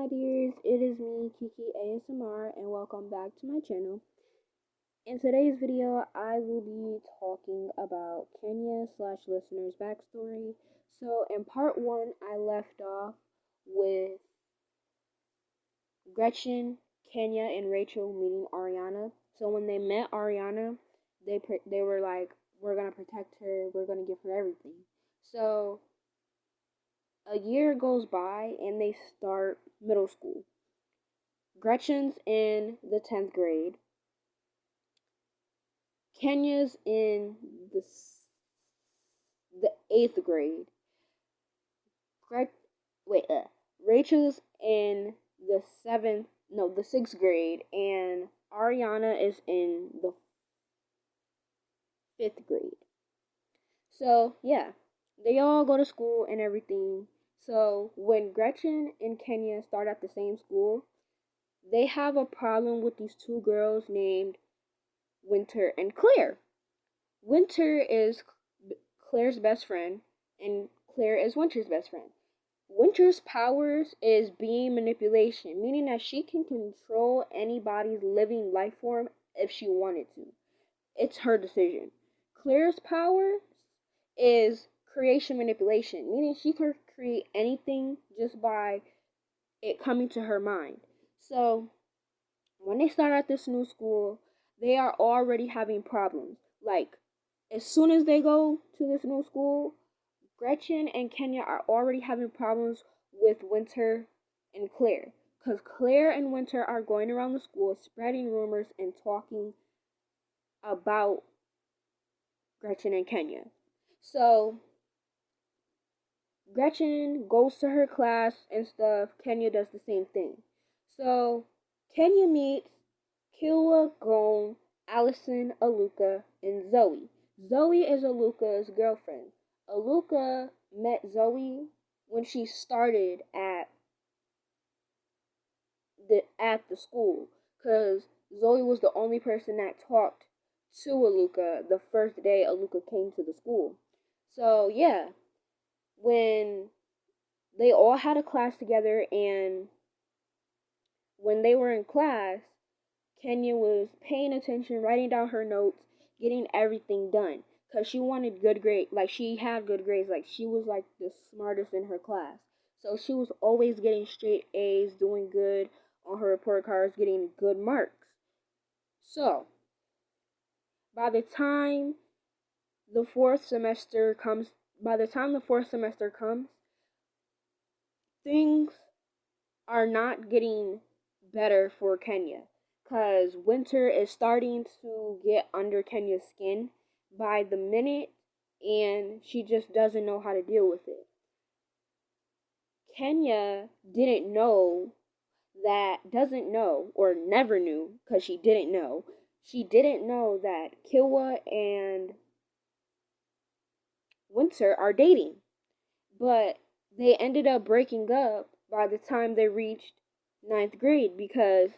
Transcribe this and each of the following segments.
my dears, it is me, Kiki ASMR, and welcome back to my channel. In today's video, I will be talking about Kenya slash listener's backstory. So in part one, I left off with Gretchen, Kenya, and Rachel meeting Ariana. So when they met Ariana, they were like, we're gonna protect her, we're gonna give her everything. So a year goes by and they start middle school. Gretchen's in the 10th grade. Kenya's in the 8th grade. Rachel's in the 6th grade, and Ariana is in the 5th grade. So, yeah, they all go to school and everything. So, when Gretchen and Kenya start at the same school, they have a problem with these two girls named Winter and Claire. Winter is Claire's best friend, and Claire is Winter's best friend. Winter's powers is being manipulation, meaning that she can control anybody's living life form if she wanted to. It's her decision. Claire's power is creation manipulation, meaning she can create anything just by it coming to her mind. So, when they start at this new school, they are already having problems. Like, as soon as they go to this new school, Gretchen and Kenya are already having problems with Winter and Claire. Because Claire and Winter are going around the school spreading rumors and talking about Gretchen and Kenya. So, Gretchen goes to her class and stuff. Kenya does the same thing. So, Kenya meets ʟɪsᴛᴏ, Gon, Allison, Aluka, and Zoe. Zoe is Aluka's girlfriend. Aluka met Zoe when she started at the school, because Zoe was the only person that talked to Aluka the first day Aluka came to the school. So yeah, when they all had a class together, and when they were in class, Kenya was paying attention, writing down her notes, getting everything done. Because she wanted good grades. Like, she had good grades. Like, she was, like, the smartest in her class. So, she was always getting straight A's, doing good on her report cards, getting good marks. So, by the time the fourth semester comes, things are not getting better for Kenya, because Winter is starting to get under Kenya's skin by the minute, and she just doesn't know how to deal with it. Kenya doesn't know, or never knew, because she didn't know that ʟɪsᴛᴏ and Winter are dating. But they ended up breaking up by the time they reached 9th grade, because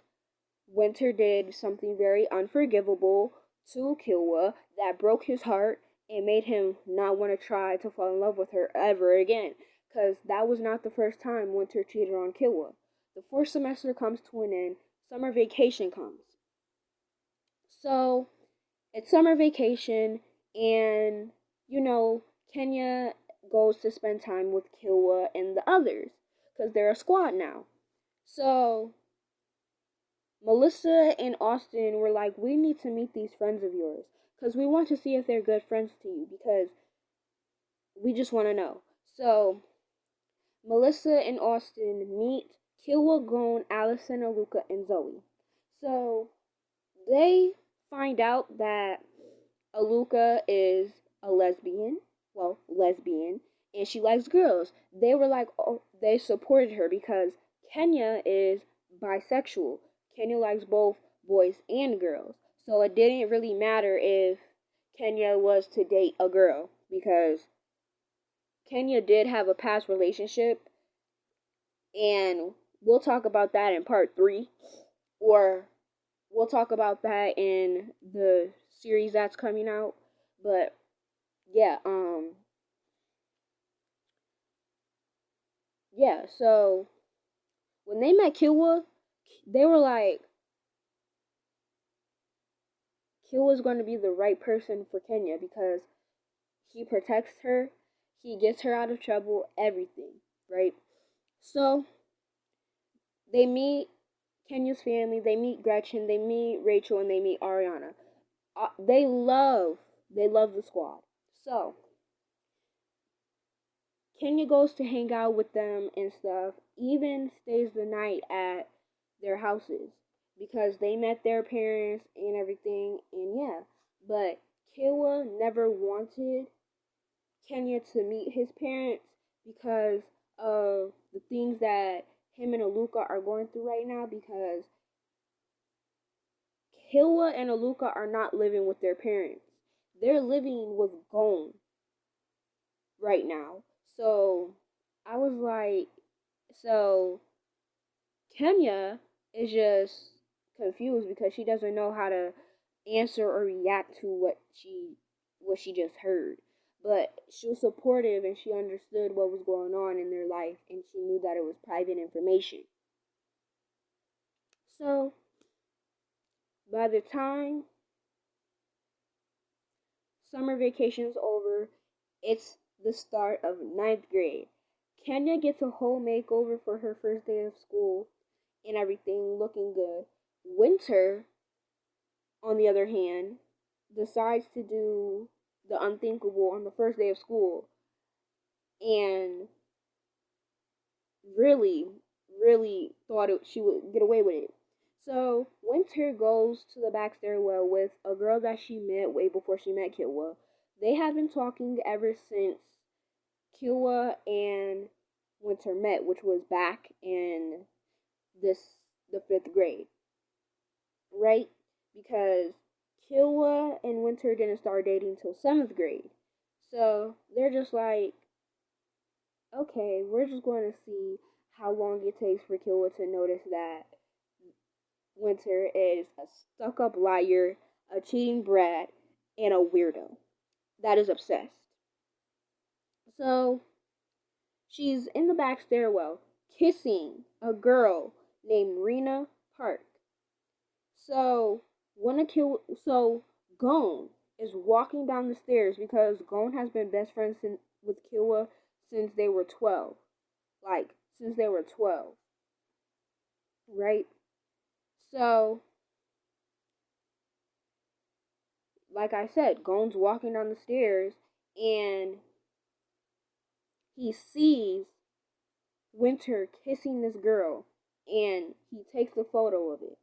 Winter did something very unforgivable to ʟɪsᴛᴏ that broke his heart and made him not want to try to fall in love with her ever again, because that was not the first time Winter cheated on ʟɪsᴛᴏ. The fourth semester comes to an end, summer vacation comes. So, it's summer vacation, and, Kenya goes to spend time with ʟɪsᴛᴏ and the others, because they're a squad now. So, Melissa and Austin were like, we need to meet these friends of yours, because we want to see if they're good friends to you, because we just want to know. So, Melissa and Austin meet ʟɪsᴛᴏ, Gon, Allison, Aluka, and Zoe. So, they find out that Aluka is a lesbian, and she likes girls. They were like, they supported her because Kenya is bisexual. Kenya likes both boys and girls. So it didn't really matter if Kenya was to date a girl, because Kenya did have a past relationship, and we'll talk about that in part 3, or we'll talk about that in the series that's coming out. But yeah, so when they met ʟɪsᴛ, they were like, ʟɪsᴛ is going to be the right person for Kenya because he protects her, he gets her out of trouble, everything, right? So they meet Kenya's family, they meet Gretchen, they meet Rachel, and they meet Ariana. They love the squad. So Kenya goes to hang out with them and stuff, even stays the night at their houses because they met their parents and everything, and yeah. But ʟɪsᴛ never wanted Kenya to meet his parents because of the things that him and Aluka are going through right now, because ʟɪsᴛ and Aluka are not living with their parents. They're living with gon right now. So I was like, so Kenya is just confused because she doesn't know how to answer or react to what she just heard. But she was supportive and she understood what was going on in their life, and she knew that it was private information. So by the time summer vacation's over, it's the start of ninth grade. Kenya gets a whole makeover for her first day of school and everything, looking good. Winter, on the other hand, decides to do the unthinkable on the first day of school and really, really thought she would get away with it. So Winter goes to the back stairwell with a girl that she met way before she met ʟɪsᴛ. They have been talking ever since ʟɪsᴛ and Winter met, which was back in the 5th grade, right? Because ʟɪsᴛ and Winter didn't start dating till 7th grade. So they're just like, okay, we're just going to see how long it takes for ʟɪsᴛ to notice that Winter is a stuck-up liar, a cheating brat, and a weirdo that is obsessed. So she's in the back stairwell kissing a girl named Rena Park. So Gon is walking down the stairs because Gon has been best friends with ʟɪsᴛ since they were 12. Like, since they were 12. Right? So, like I said, Gon's walking down the stairs and he sees Winter kissing this girl, and he takes a photo of it.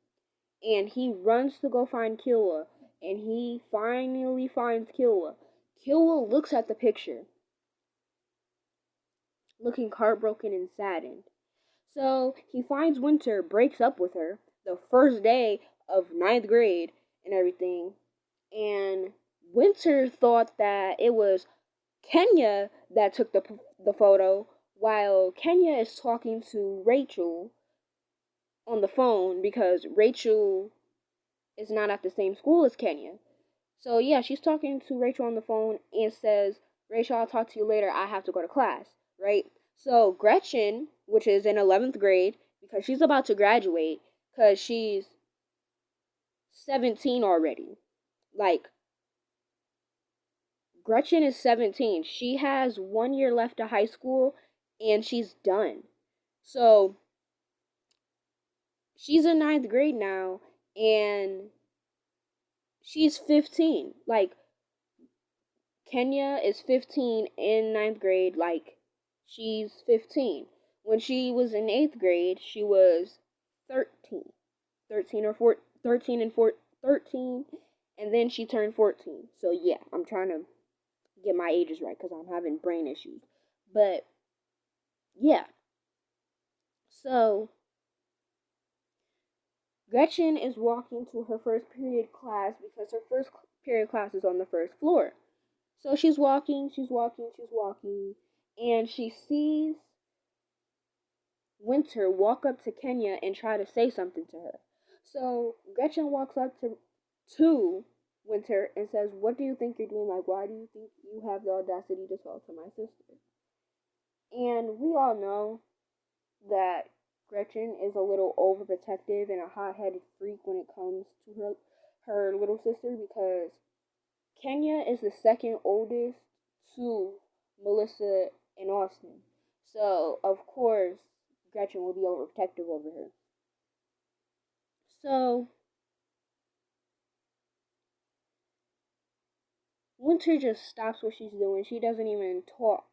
And he runs to go find ʟɪsᴛ, and he finally finds ʟɪsᴛ. ʟɪsᴛ looks at the picture, looking heartbroken and saddened. So he finds Winter, breaks up with her the first day of ninth grade and everything. And Winter thought that it was Kenya that took the photo, while Kenya is talking to Rachel on the phone because Rachel is not at the same school as Kenya. So yeah, she's talking to Rachel on the phone and says, Rachel, I'll talk to you later. I have to go to class, right? So Gretchen, which is in 11th grade, because she's about to graduate, because she's 17 already. Like, Gretchen is 17. She has 1 year left of high school, and she's done. So she's in ninth grade now, and she's 15. Like, Kenya is 15 in ninth grade. Like, she's 15. When she was in 8th grade, she was 13. 13 or 14, 13 and 13, and then she turned 14. So yeah, I'm trying to get my ages right because I'm having brain issues. But yeah. So Gretchen is walking to her first period class because her first period class is on the first floor. So she's walking, and she sees Winter walk up to Kenya and try to say something to her. So Gretchen walks up to Winter and says, what do you think you're doing? Like, why do you think you have the audacity to talk to my sister? And we all know that Gretchen is a little overprotective and a hot-headed freak when it comes to her little sister, because Kenya is the second oldest to Melissa and Austin. So, of course, Gretchen will be overprotective over her. So, Winter just stops what she's doing. She doesn't even talk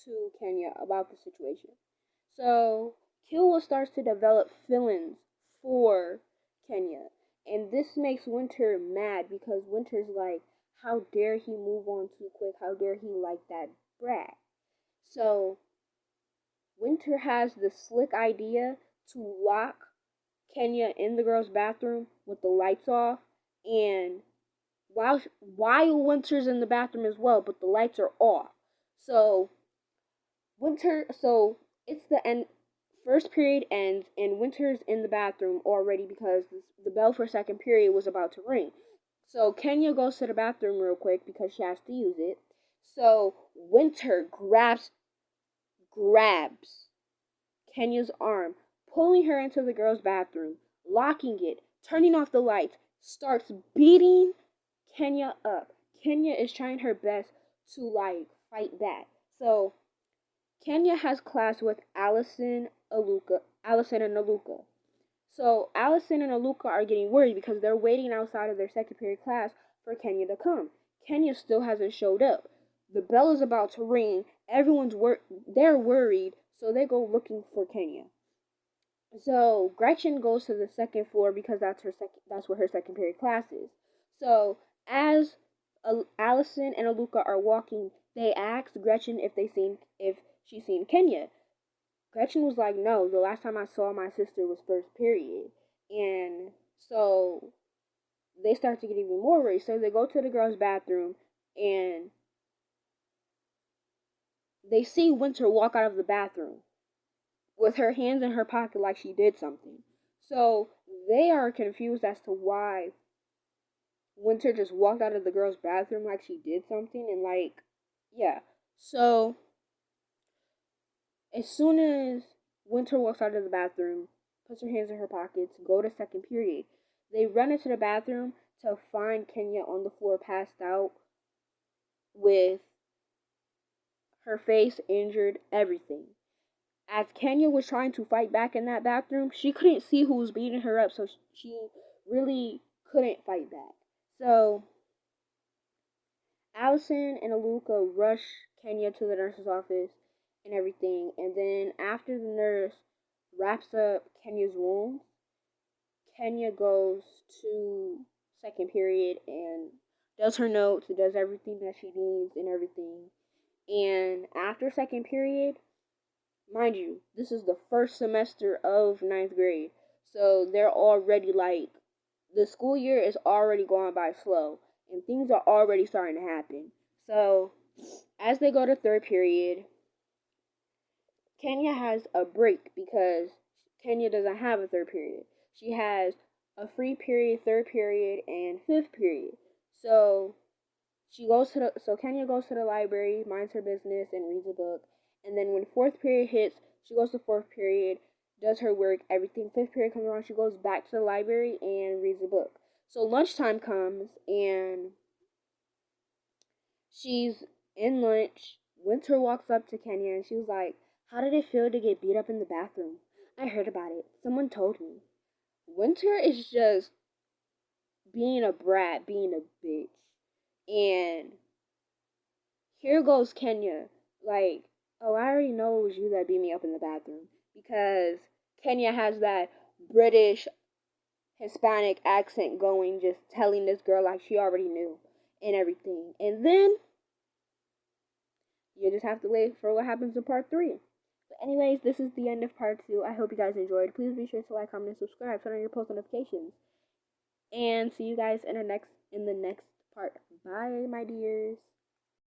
to Kenya about the situation. So, Killua starts to develop feelings for Kenya. And this makes Winter mad because Winter's like, how dare he move on too quick? How dare he like that brat? So, Winter has the slick idea to lock Kenya in the girls' bathroom with the lights off, and while Winter's in the bathroom as well, but the lights are off. So it's the end. First period ends, and Winter's in the bathroom already because the bell for second period was about to ring. So Kenya goes to the bathroom real quick because she has to use it. So Winter grabs Kenya's arm, pulling her into the girls' bathroom, locking it, turning off the lights, starts beating Kenya up. Kenya is trying her best to fight back. So Kenya has class with Allison and Aluka. So Allison and Aluka are getting worried because they're waiting outside of their second period class for Kenya to come. Kenya still hasn't showed up. The bell is about to ring. They're worried, so they go looking for Kenya. So Gretchen goes to the second floor because that's where her second period class is. So as Allison and Aluka are walking, they asked Gretchen if she's seen Kenya. Gretchen was like, no, the last time I saw my sister was first period. And so they start to get even more worried. So they go to the girls' bathroom and they see Winter walk out of the bathroom with her hands in her pocket like she did something. So they are confused as to why Winter just walked out of the girls' bathroom like she did something, and yeah. So as soon as Winter walks out of the bathroom, puts her hands in her pockets, go to second period, they run into the bathroom to find Kenya on the floor passed out with her face injured, everything. As Kenya was trying to fight back in that bathroom, she couldn't see who was beating her up, so she really couldn't fight back. So Allison and Aluka rush Kenya to the nurse's office and everything, and then after the nurse wraps up Kenya's wounds, Kenya goes to second period and does her notes, does everything that she needs and everything. And after second period, mind you, this is the first semester of ninth grade, so they're already the school year is already going by slow, and things are already starting to happen. So as they go to third period, Kenya has a break because Kenya doesn't have a third period. She has a free period, third period, and fifth period. So Kenya goes to the library, minds her business, and reads a book. And then when fourth period hits, she goes to fourth period, does her work, everything. Fifth period comes around, she goes back to the library and reads a book. So lunchtime comes and she's in lunch. Winter walks up to Kenya and she was like, how did it feel to get beat up in the bathroom? I heard about it. Someone told me. Winter is just being a brat, being a bitch. And here goes Kenya. Like, oh, I already know it was you that beat me up in the bathroom. Because Kenya has that British Hispanic accent going, just telling this girl like she already knew and everything. And then you just have to wait for what happens in part 3. But anyways, this is the end of part 2. I hope you guys enjoyed. Please be sure to like, comment, and subscribe. Turn on your post notifications. And see you guys in the next part. Bye, my dears.